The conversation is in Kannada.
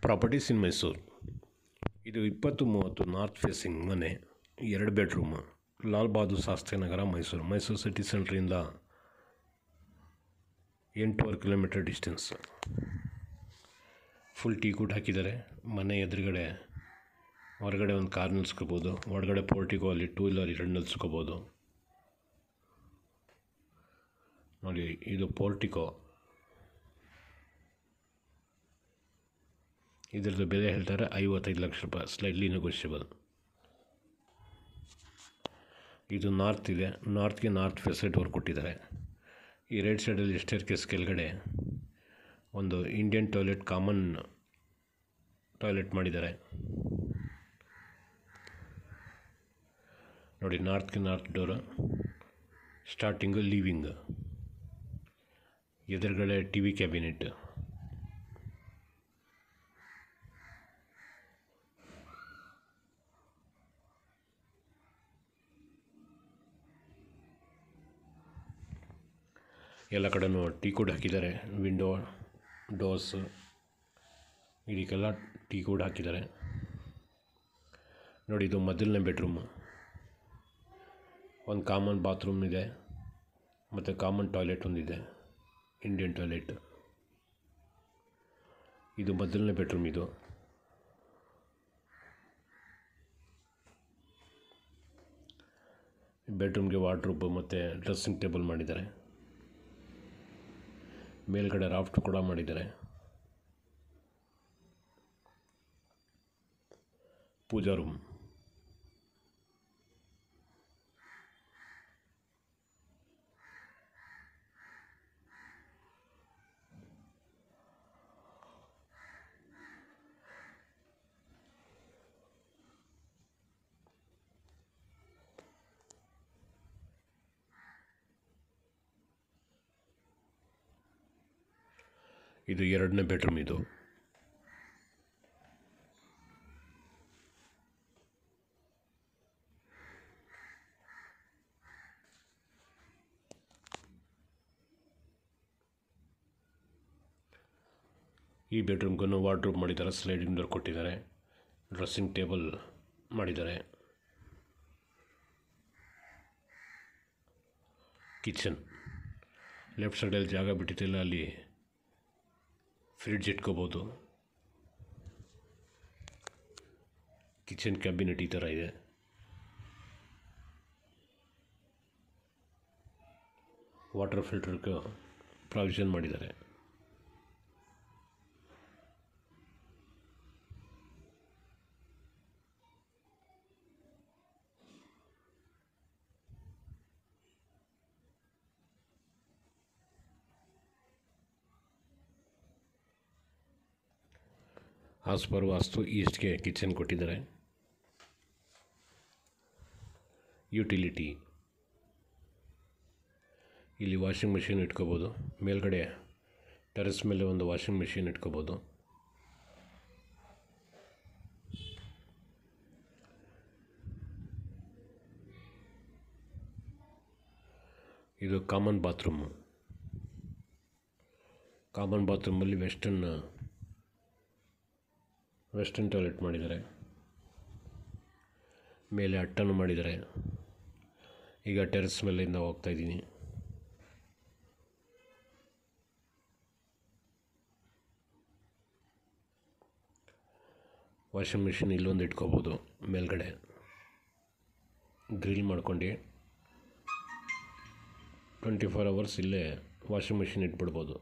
ಪ್ರಾಪರ್ಟೀಸ್ ಇನ್ ಮೈಸೂರು. ಇದು 20-30 ನಾರ್ತ್ ಫೇಸಿಂಗ್ ಮನೆ, 2 ಬೆಡ್ರೂಮ್, ಲಾಲ್ ಬಹದ್ದೂರ್ ಶಾಸ್ತ್ರಿ ನಗರ, ಮೈಸೂರು ಸಿಟಿ ಸೆಂಟ್ರಿಂದ 8.25 kilometre distance. Full teak wood ಹಾಕಿದ್ದಾರೆ. ಮನೆ ಎದುರುಗಡೆ ಹೊರಗಡೆ ಒಂದು ಕಾರ್ ನಿಲ್ಸ್ಕೋಬೋದು, ಒಳಗಡೆ ಪೋರ್ಟಿಕೋ ಅಲ್ಲಿ 2 ವೀಲರ್ 2 ನಿಲ್ಸ್ಕೋಬೋದು. ನೋಡಿ, ಇದು ಪೋರ್ಟಿಕೋ. ಇದರದ್ದು ಬೆಲೆ ಹೇಳ್ತಾರೆ 55 ಲಕ್ಷ ರೂಪಾಯಿ, ಸ್ಲೈಟ್ಲಿ ನೆಗೋಷಿಯಬಲ್. ಇದು ನಾರ್ತ್ ಇದೆ, ನಾರ್ತ್ಗೆ ನಾರ್ತ್ ಫೇಸ್ ಡೋರ್ ಕೊಟ್ಟಿದ್ದಾರೆ. ಈ ರೈಟ್ ಸೈಡಲ್ಲಿ ಸ್ಟೇರ್ ಕೇಸ್ ಕೆಳಗಡೆ ಒಂದು ಇಂಡಿಯನ್ ಟಾಯ್ಲೆಟ್, ಕಾಮನ್ ಟಾಯ್ಲೆಟ್ ಮಾಡಿದ್ದಾರೆ. ನೋಡಿ, ನಾರ್ತ್ಗೆ ನಾರ್ತ್ ಡೋರು, ಸ್ಟಾರ್ಟಿಂಗು ಲಿವಿಂಗ್, ಎದುರುಗಡೆ ಟಿ ವಿ ಕ್ಯಾಬಿನೆಟ್. ಎಲ್ಲ ಕಡೆನೂ ಟೀ ಕೂಡ ಹಾಕಿದ್ದಾರೆ. ವಿಂಡೋ, ಡೋರ್ಸ್ ಇದಕ್ಕೆಲ್ಲ ಟೀ ಕೂಡ ಹಾಕಿದ್ದಾರೆ. ನೋಡಿ, ಇದು ಮೊದಲನೇ ಬೆಡ್ರೂಮು. ಒಂದು ಕಾಮನ್ ಬಾತ್ರೂಮ್ ಇದೆ ಮತ್ತು ಕಾಮನ್ ಟಾಯ್ಲೆಟ್ ಒಂದಿದೆ, ಇಂಡಿಯನ್ ಟಾಯ್ಲೆಟ್. ಇದು ಮೊದಲನೇ ಬೆಡ್ರೂಮ್. ಇದು ಬೆಡ್ರೂಮ್ಗೆ ವಾರ್ಡ್ರೋಬ್ ಮತ್ತು ಡ್ರೆಸ್ಸಿಂಗ್ ಟೇಬಲ್ ಮಾಡಿದ್ದಾರೆ. ಮೇಲ್ಗಡೆ ರಾಫ್ಟ್ ಕೂಡ ಮಾಡಿದ್ದಾರೆ. ಪೂಜಾ ರೂಮ್. ಇದು 2ನೇ ಬೆಡ್ರೂಮ್. ಇದು ಈ ಬೆಡ್ರೂಮ್ಗೂ ವಾರ್ಡ್ರೋಬ್ ಮಾಡಿದ್ದಾರೆ, ಸ್ಲೈಡಿಂಗ್ ಡೋರ್ ಕೊಟ್ಟಿದ್ದಾರೆ, ಡ್ರೆಸ್ಸಿಂಗ್ ಟೇಬಲ್ ಮಾಡಿದ್ದಾರೆ. ಕಿಚನ್ ಲೆಫ್ಟ್ ಸೈಡಲ್ಲಿ ಜಾಗ ಬಿಟ್ಟಿದ್ದಿಲ್ಲ, ಅಲ್ಲಿ ಫ್ರಿಡ್ಜ್ ಇಟ್ಕೋಬೋದು. ಕಿಚನ್ ಕ್ಯಾಬಿನೆಟ್ ಈ ಥರ ಇದೆ. ವಾಟರ್ ಫಿಲ್ಟರ್ಗೆ ಪ್ರಾವಿಷನ್ ಮಾಡಿದ್ದಾರೆ. ಆಸ್ ಪರ್ ವಾಸ್ತು ಈಸ್ಟ್ಗೆ ಕಿಚನ್ ಕೊಟ್ಟಿದ್ದಾರೆ. ಯುಟಿಲಿಟಿ, ಇಲ್ಲಿ ವಾಷಿಂಗ್ ಮೆಷಿನ್ ಇಟ್ಕೋಬೋದು. ಮೇಲ್ಗಡೆ ಟೆರೆಸ್ ಮೇಲೆ ಒಂದು ವಾಷಿಂಗ್ ಮೆಷಿನ್ ಇಟ್ಕೋಬೋದು. ಇದು ಕಾಮನ್ ಬಾತ್ರೂಮು. ಕಾಮನ್ ಬಾತ್ರೂಮಲ್ಲಿ ವೆಸ್ಟರ್ನ್ ಟಾಯ್ಲೆಟ್ ಮಾಡಿದ್ದಾರೆ. ಮೇಲೆ ಅಟ್ಟನ್ನು ಮಾಡಿದ್ದಾರೆ. ಈಗ ಟೆರೆಸ್ ಮೇಲಿಂದ ಹೋಗ್ತಾಯಿದ್ದೀನಿ. ವಾಷಿಂಗ್ ಮಿಷಿನ್ ಇಲ್ಲೊಂದು ಇಟ್ಕೋಬೋದು. ಮೇಲ್ಗಡೆ ಗ್ರಿಲ್ ಮಾಡ್ಕೊಂಡು 24 ಅವರ್ಸ್ ಇಲ್ಲೇ ವಾಷಿಂಗ್ ಮಿಷಿನ್ ಇಟ್ಬಿಡ್ಬೋದು.